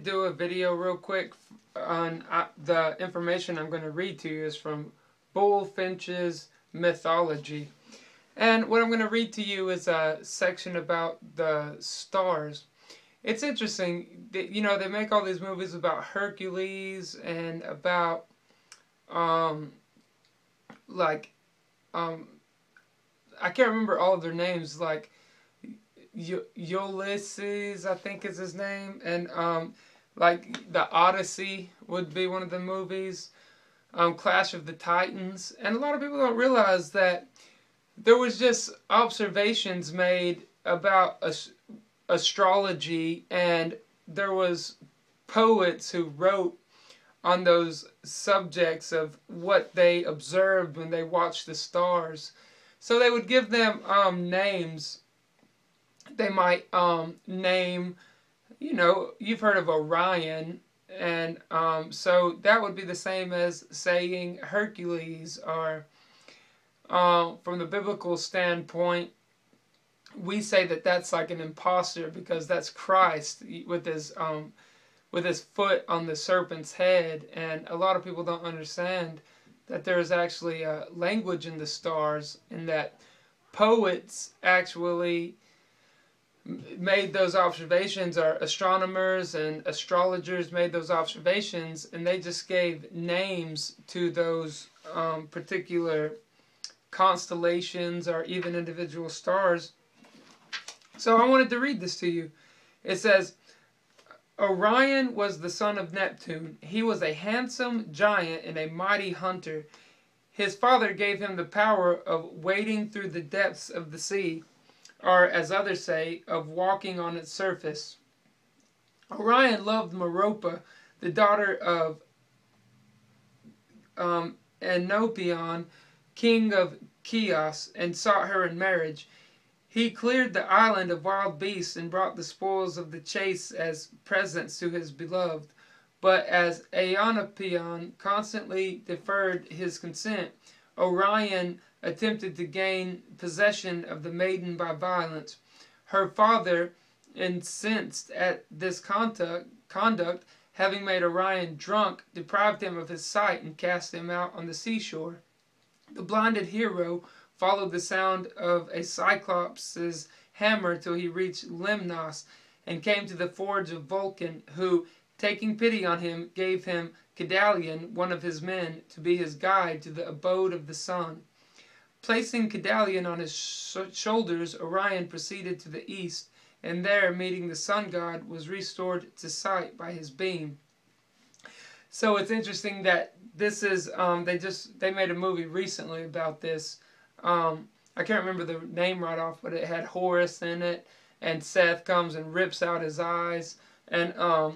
do a video real quick on the information I'm going to read to you is from Bulfinch's Mythology. And what I'm going to read to you is a section about the stars. It's interesting that, you know, they make all these movies about Hercules and about, like, I can't remember all of their names, like, Ulysses, I think is his name, and like the Odyssey would be one of the movies, Clash of the Titans, and a lot of people don't realize that there was just observations made about astrology, and there was poets who wrote on those subjects of what they observed when they watched the stars. So they would give them names. They might name, you know, you've heard of Orion, and so that would be the same as saying Hercules, or from the biblical standpoint, we say that that's like an imposter because that's Christ with his foot on the serpent's head, and a lot of people don't understand that there is actually a language in the stars, and that poets actually made those observations, or astronomers and astrologers made those observations, and they just gave names to those particular constellations or even individual stars. So I wanted to read this to you. It says, Orion was the son of Neptune. He was a handsome giant and a mighty hunter. His father gave him the power of wading through the depths of the sea, or as others say, of walking on its surface. Orion loved Merope, the daughter of Enopion, king of Chios, and sought her in marriage. He cleared the island of wild beasts and brought the spoils of the chase as presents to his beloved. But as Enopion constantly deferred his consent, Orion attempted to gain possession of the maiden by violence. Her father, incensed at this conduct, having made Orion drunk, deprived him of his sight and cast him out on the seashore. The blinded hero followed the sound of a Cyclops' hammer till he reached Lemnos, and came to the forge of Vulcan, who, taking pity on him, gave him Kedalion, one of his men, to be his guide to the abode of the sun. Placing Kedalion on his shoulders, Orion proceeded to the east, and there, meeting the sun god, was restored to sight by his beam. So it's interesting that this is, they made a movie recently about this. I can't remember the name right off, but it had Horus in it, and Seth comes and rips out his eyes, and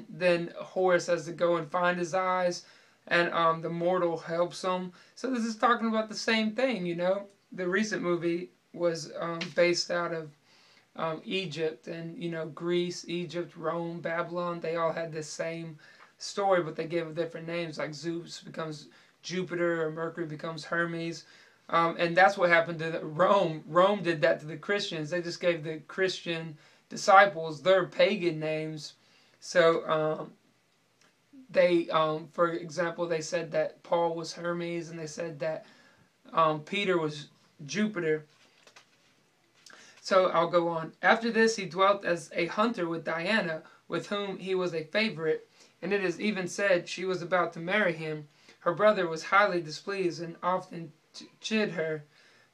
then Horus has to go and find his eyes, and the mortal helps him. So this is talking about the same thing, you know. The recent movie was based out of Egypt, and, you know, Greece, Egypt, Rome, Babylon. They all had this same story, but they gave different names, like Zeus becomes Jupiter, or Mercury becomes Hermes. And that's what happened to Rome. Rome did that to the Christians. They just gave the Christian disciples their pagan names. So they, for example, they said that Paul was Hermes, and they said that Peter was Jupiter. So I'll go on. After this he dwelt as a hunter with Diana, with whom he was a favorite, and it is even said she was about to marry him. Her brother was highly displeased and often chid her,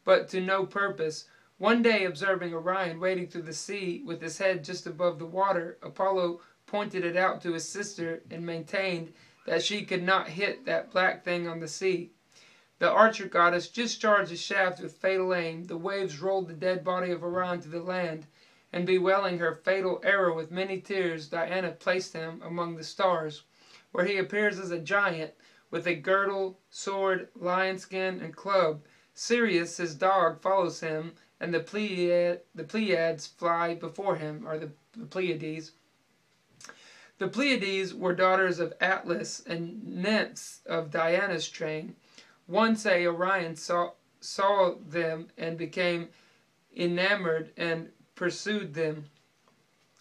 but to no purpose. One day, observing Orion wading through the sea with his head just above the water, Apollo pointed it out to his sister and maintained that she could not hit that black thing on the sea. The archer goddess discharged a shaft with fatal aim. The waves rolled the dead body of Orion to the land, and bewailing her fatal arrow with many tears, Diana placed him among the stars, where he appears as a giant, with a girdle, sword, lion skin, and club. Sirius, his dog, follows him, and the Pleiades fly before him, or the Pleiades. The Pleiades were daughters of Atlas and nymphs of Diana's train. One say Orion saw them and became enamored and pursued them.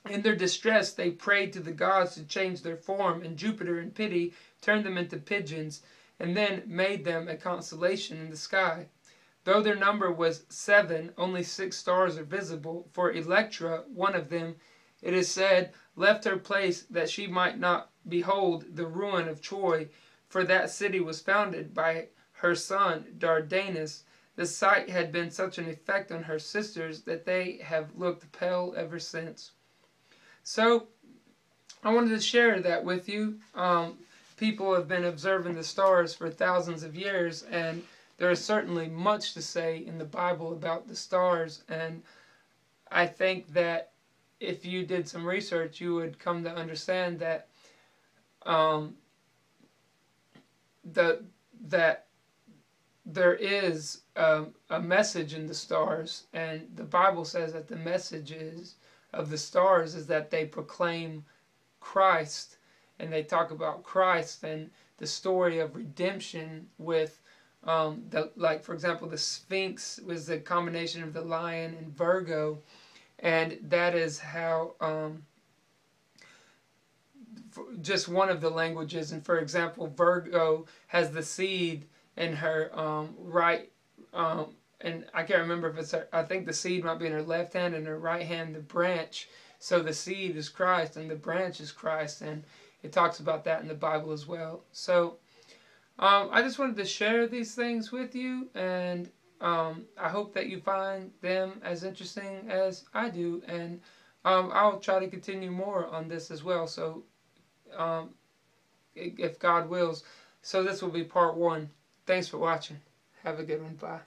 In their distress, they prayed to the gods to change their form, and Jupiter, in pity, turned them into pigeons, and then made them a constellation in the sky. Though their number was 7, only 6 stars are visible, for Electra, one of them, it is said, left her place that she might not behold the ruin of Troy, for that city was founded by her son Dardanus. The sight had been such an effect on her sisters that they have looked pale ever since. So, I wanted to share that with you. People have been observing the stars for thousands of years, and there is certainly much to say in the Bible about the stars, and I think that if you did some research, you would come to understand that that there is a message in the stars, and the Bible says that the message of the stars is that they proclaim Christ, and they talk about Christ and the story of redemption with like for example, the Sphinx was the combination of the lion and Virgo, and that is how just one of the languages. And for example, Virgo has the seed in her right, and I can't remember if it's her, I think the seed might be in her left hand, and her right hand the branch. So the seed is Christ and the branch is Christ, and it talks about that in the Bible as well. So I just wanted to share these things with you, and I hope that you find them as interesting as I do, and I'll try to continue more on this as well, so if God wills. So this will be part 1. Thanks for watching. Have a good one. Bye.